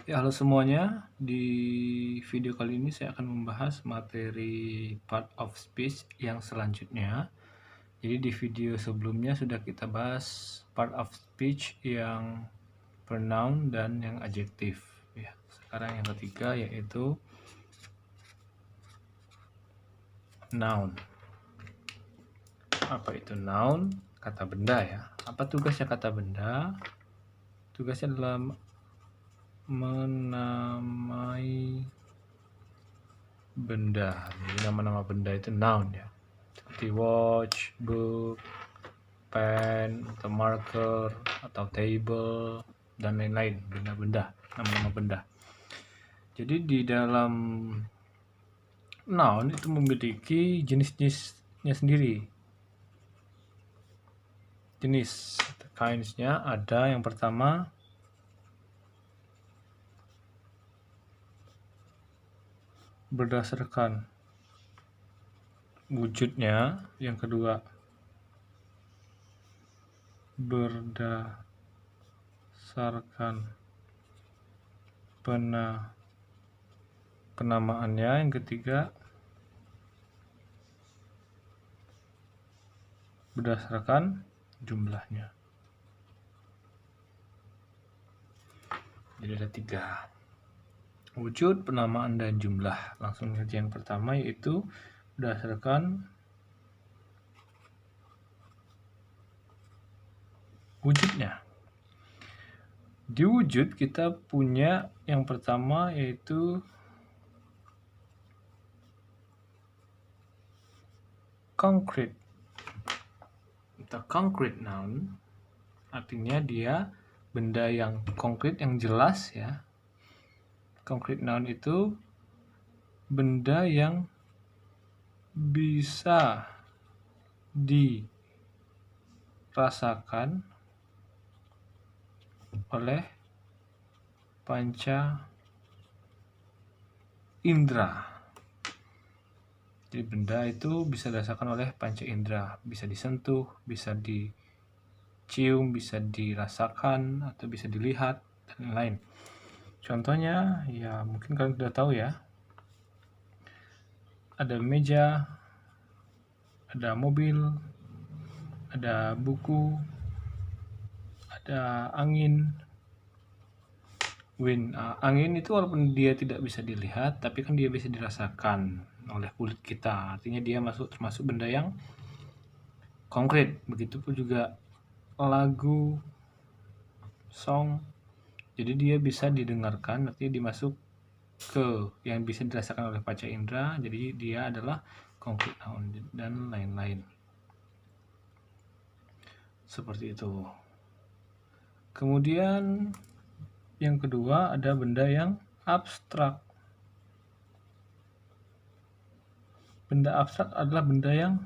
Ya, halo semuanya. Di video kali ini saya akan membahas materi part of speech yang selanjutnya. Jadi di video sebelumnya sudah kita bahas part of speech yang pronoun dan yang adjektif. Ya, sekarang yang ketiga yaitu noun. Apa itu noun? Kata benda ya. Apa tugasnya kata benda? Tugasnya adalah menamai benda. Jadi nama-nama benda itu noun ya. Seperti watch, book, pen, atau marker, atau table, dan lain-lain, benda-benda, nama-nama benda. Jadi di dalam noun itu memiliki jenis-jenisnya sendiri. Jenis, kinds-nya ada yang pertama berdasarkan wujudnya, yang kedua berdasarkan penamaannya, yang ketiga berdasarkan jumlahnya. Jadi ada 3. Wujud, penamaan, dan jumlah. Langsung saja yang pertama yaitu berdasarkan wujudnya. Di wujud kita punya yang pertama yaitu concrete. Atau concrete noun artinya dia benda yang konkret, yang jelas ya. Concrete noun itu benda yang bisa dirasakan oleh panca indera. Jadi benda itu bisa dirasakan oleh panca indera, bisa disentuh, bisa dicium, bisa dirasakan, atau bisa dilihat, dan lain-lain. Contohnya, ya mungkin kalian sudah tahu ya, ada meja, ada mobil, ada buku, ada angin. Wind, angin itu walaupun dia tidak bisa dilihat, tapi kan dia bisa dirasakan oleh kulit kita. Artinya dia termasuk benda yang konkret. Begitupun juga lagu, song, jadi dia bisa didengarkan, artinya dimasuk ke yang bisa dirasakan oleh panca indera, jadi dia adalah concrete noun, dan lain-lain. Seperti itu. Kemudian yang kedua ada benda yang abstrak. Benda abstrak adalah benda yang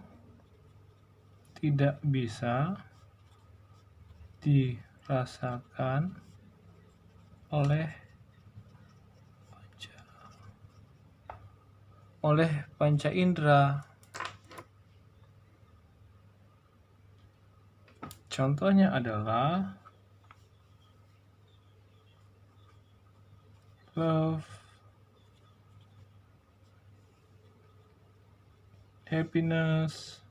tidak bisa dirasakan oleh panca indera. Contohnya adalah love, happiness,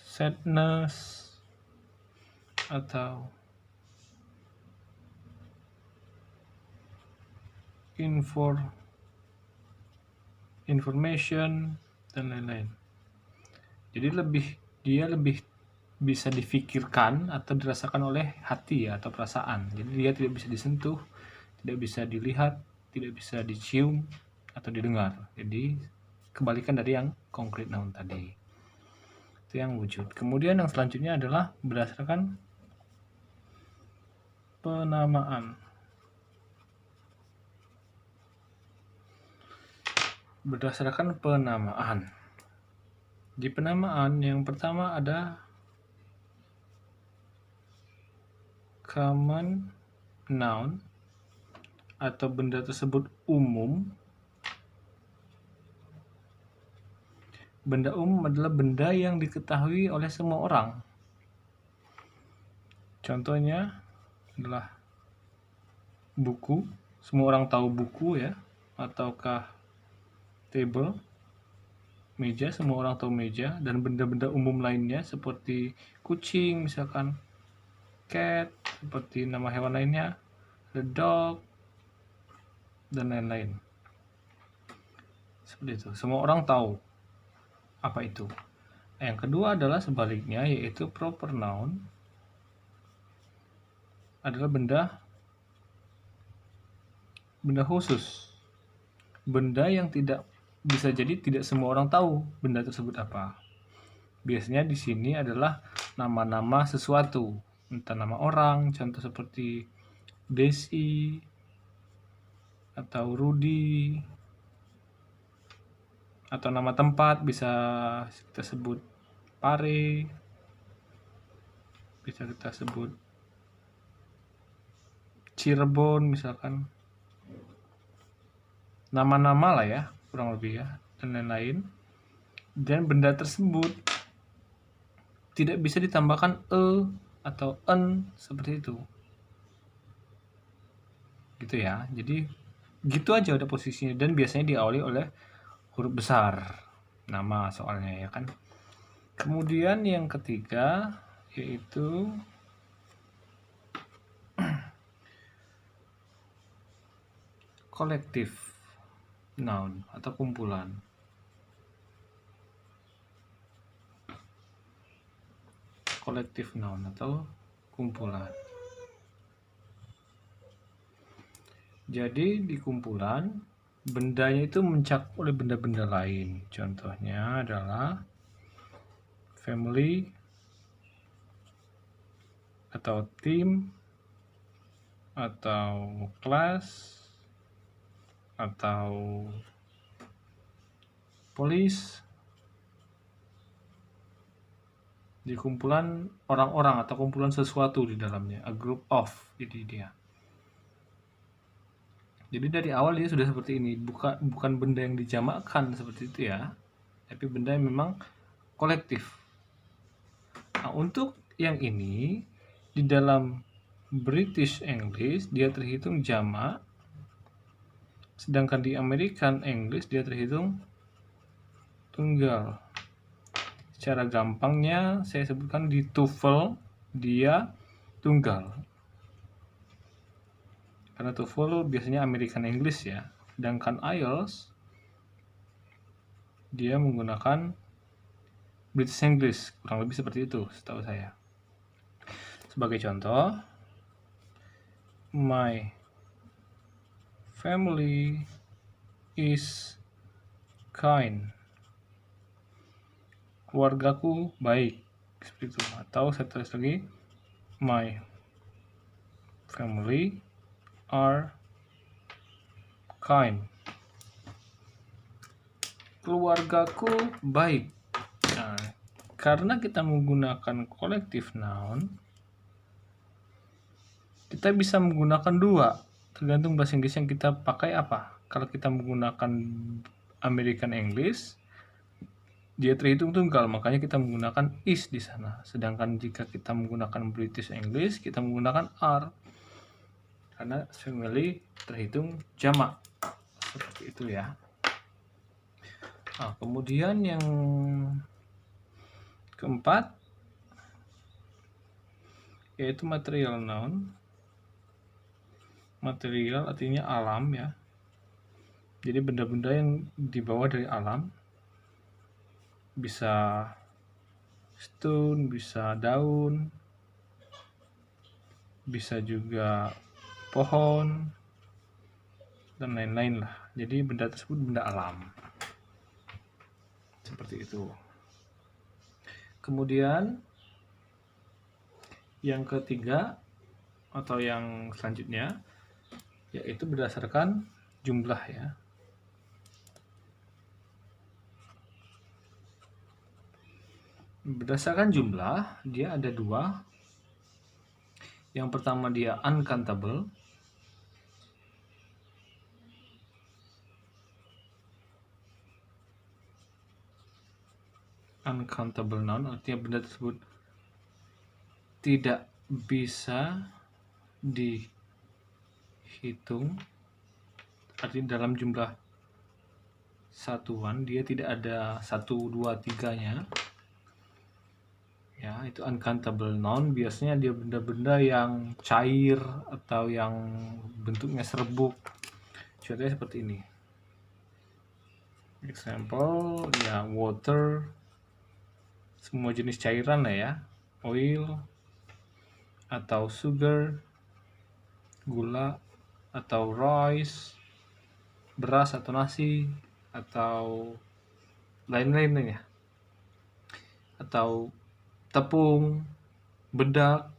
sadness, atau information, dan lain-lain. Jadi dia lebih bisa difikirkan atau dirasakan oleh hati ya, atau perasaan. Jadi dia tidak bisa disentuh, tidak bisa dilihat, tidak bisa dicium atau didengar. Jadi kebalikan dari yang concrete noun tadi. Itu yang wujud. Kemudian yang selanjutnya adalah berdasarkan penamaan. Berdasarkan penamaan. Di penamaan yang pertama ada common noun atau benda tersebut umum. Benda umum adalah benda yang diketahui oleh semua orang. Contohnya adalah buku. Semua orang tahu buku ya, ataukah table, meja, semua orang tahu meja, dan benda-benda umum lainnya seperti kucing misalkan, cat, seperti nama hewan lainnya, the dog, dan lain-lain. Seperti itu, semua orang tahu apa itu. Yang kedua adalah sebaliknya, yaitu proper noun adalah benda khusus, benda yang bisa jadi tidak semua orang tahu benda tersebut apa. Biasanya di sini adalah nama-nama sesuatu, entah nama orang, contoh seperti Desi atau Rudy, atau nama tempat bisa kita sebut Pare, bisa kita sebut Cirebon misalkan, nama-nama lah ya kurang lebih ya, dan lain-lain. Dan benda tersebut tidak bisa ditambahkan atau en seperti itu, gitu ya. Jadi gitu aja udah posisinya, dan biasanya diawali oleh huruf besar nama soalnya ya kan. Kemudian yang ketiga yaitu collective noun atau kumpulan. Collective noun atau kumpulan. Jadi di kumpulan bendanya itu mencakup oleh benda-benda lain. Contohnya adalah family atau team atau class atau police. Di kumpulan orang-orang atau kumpulan sesuatu di dalamnya, a group of, jadi dia. Jadi dari awal dia sudah seperti ini, bukan benda yang dijamakkan seperti itu ya, tapi benda yang memang kolektif. Nah, untuk yang ini di dalam British English dia terhitung jamak, sedangkan di American English dia terhitung tunggal. Secara gampangnya saya sebutkan di TOEFL dia tunggal. Karena TOEFL biasanya American English ya, sedangkan IELTS dia menggunakan British English, kurang lebih seperti itu setahu saya. Sebagai contoh, my family is kind. Keluargaku baik, seperti itu. Atau saya tulis lagi, my family are kind. Keluargaku baik. Nah, karena kita menggunakan collective noun, kita bisa menggunakan dua, tergantung bahasa Inggris yang kita pakai apa. Kalau kita menggunakan American English, dia terhitung tunggal, makanya kita menggunakan is di sana. Sedangkan jika kita menggunakan British English, kita menggunakan are, karena family terhitung jamak, seperti itu ya. Nah, kemudian yang keempat yaitu material noun. Material artinya alam ya. Jadi benda-benda yang dibawa dari alam, bisa stone, bisa daun, bisa juga pohon, dan lain-lain lah. Jadi benda tersebut benda alam, seperti itu. Kemudian yang ketiga atau yang selanjutnya yaitu berdasarkan jumlah ya. Berdasarkan jumlah dia ada dua. Yang pertama dia uncountable. Uncountable noun artinya benda tersebut tidak bisa dihitung, artinya dalam jumlah satuan, dia tidak ada 1, 2, 3-nya. Ya, itu uncountable noun. Biasanya dia benda-benda yang cair atau yang bentuknya serbuk. Contohnya seperti ini. Example, ya water, semua jenis cairan lah ya. Oil, atau sugar, gula, atau rice, beras atau nasi, atau lain-lainnya. Atau tepung, bedak,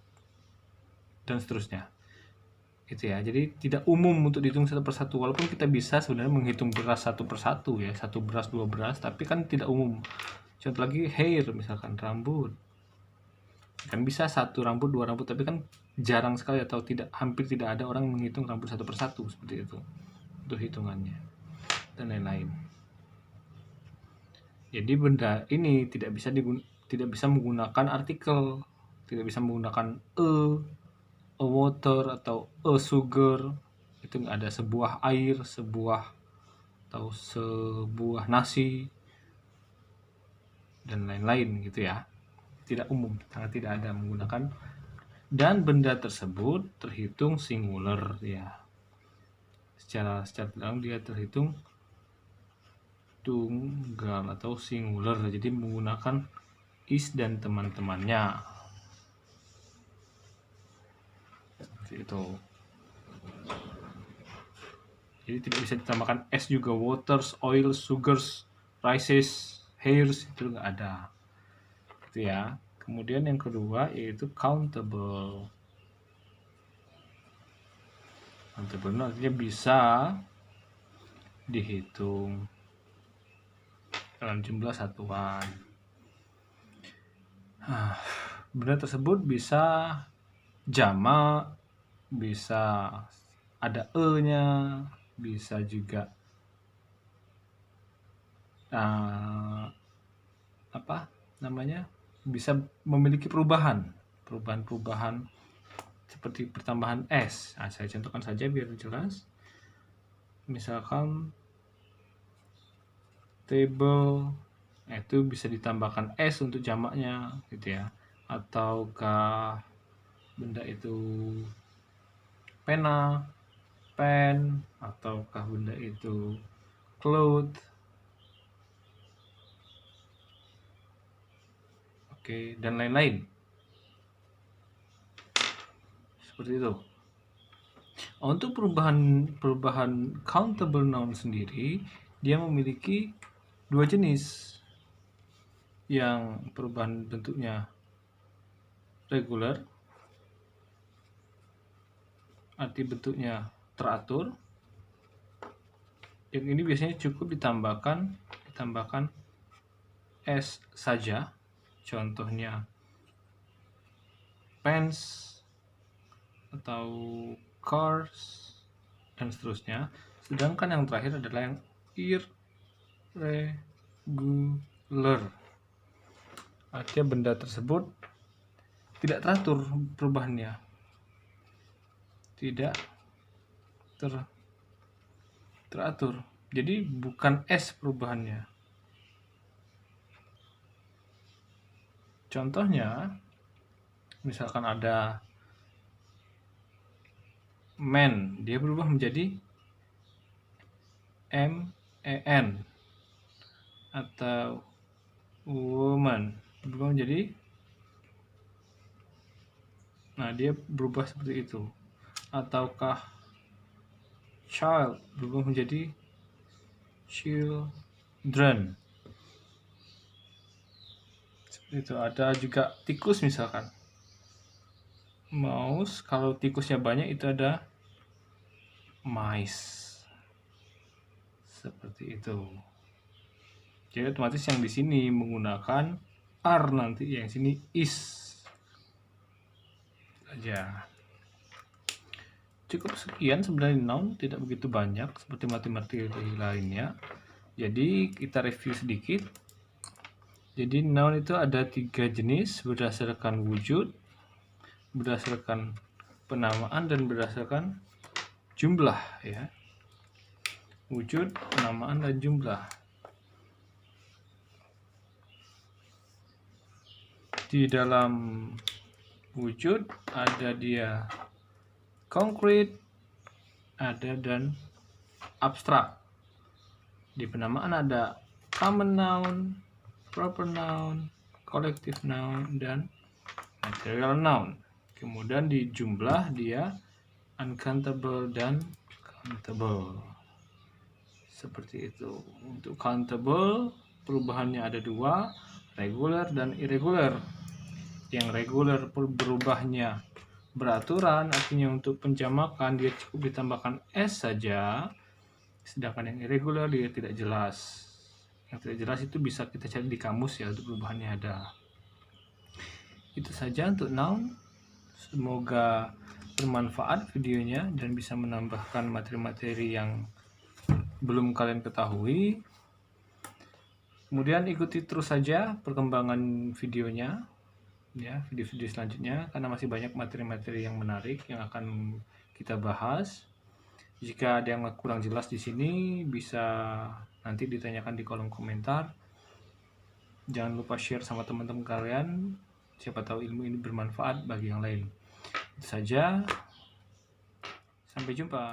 dan seterusnya. Itu ya. Jadi tidak umum untuk dihitung satu persatu. Walaupun kita bisa sebenarnya menghitung beras satu persatu ya, 1 beras, 2 beras, tapi kan tidak umum. Contoh lagi hair, misalkan rambut. Kan bisa 1 rambut, 2 rambut, tapi kan jarang sekali atau hampir tidak ada orang menghitung rambut satu persatu seperti itu. Untuk hitungannya dan lain-lain. Jadi benda ini tidak bisa menggunakan artikel, tidak bisa menggunakan a water atau a sugar. Itu nggak ada sebuah air, atau sebuah nasi dan lain-lain gitu ya. Tidak umum, sangat tidak ada menggunakan, dan benda tersebut terhitung singular ya. Secara dalam dia terhitung tunggal atau singular, jadi menggunakan is dan teman-temannya. Seperti itu. Jadi tidak bisa ditambahkan s juga, waters, oil, sugars, rices, hairs, itu nggak ada. Gitu ya. Kemudian yang kedua yaitu countable. Countable artinya bisa dihitung dalam jumlah satuan. Benda tersebut bisa jamak, bisa ada e-nya, bisa juga bisa memiliki perubahan seperti pertambahan s. Nah, saya contohkan saja biar jelas. Misalkan table, itu bisa ditambahkan s untuk jamaknya gitu ya. Ataukah benda itu pena, pen, ataukah benda itu cloth. Oke, dan lain-lain. Seperti itu. Untuk perubahan countable noun sendiri, dia memiliki 2 jenis. Yang perubahan bentuknya regular, arti bentuknya teratur. Yang ini biasanya cukup ditambahkan s saja. Contohnya pants atau cars dan seterusnya. Sedangkan yang terakhir adalah yang irregular. Artinya benda tersebut tidak teratur perubahannya, tidak teratur. Jadi bukan S perubahannya. Contohnya, misalkan ada man, dia berubah menjadi men, atau woman berubah menjadi, nah dia berubah seperti itu. Ataukah child berubah menjadi children. Seperti itu. Ada juga tikus misalkan. Mouse, kalau tikusnya banyak itu ada mice. Seperti itu. Jadi otomatis yang di sini menggunakan are nanti, yang sini is saja. Cukup sekian sebenarnya noun, tidak begitu banyak seperti matematika lainnya. Jadi kita review sedikit. Jadi noun itu ada 3 jenis berdasarkan wujud, berdasarkan penamaan dan berdasarkan jumlah ya. Wujud, penamaan, dan jumlah. Di dalam wujud ada dia konkret, ada dan abstrak. Di penamaan ada common noun, proper noun, collective noun, dan material noun. Kemudian di jumlah dia uncountable dan countable. Seperti itu. Untuk countable perubahannya ada dua, reguler dan irregular. Yang reguler berubahnya beraturan, artinya untuk penjamakan dia cukup ditambahkan s saja, sedangkan yang irregular dia tidak jelas. Yang tidak jelas itu bisa kita cari di kamus ya, untuk perubahannya ada. Itu saja untuk noun. Semoga bermanfaat videonya dan bisa menambahkan materi-materi yang belum kalian ketahui. Kemudian ikuti terus saja perkembangan videonya ya, video-video selanjutnya, karena masih banyak materi-materi yang menarik yang akan kita bahas. Jika ada yang kurang jelas di sini bisa nanti ditanyakan di kolom komentar. Jangan lupa share sama teman-teman kalian, siapa tahu ilmu ini bermanfaat bagi yang lain. Itu saja, sampai jumpa.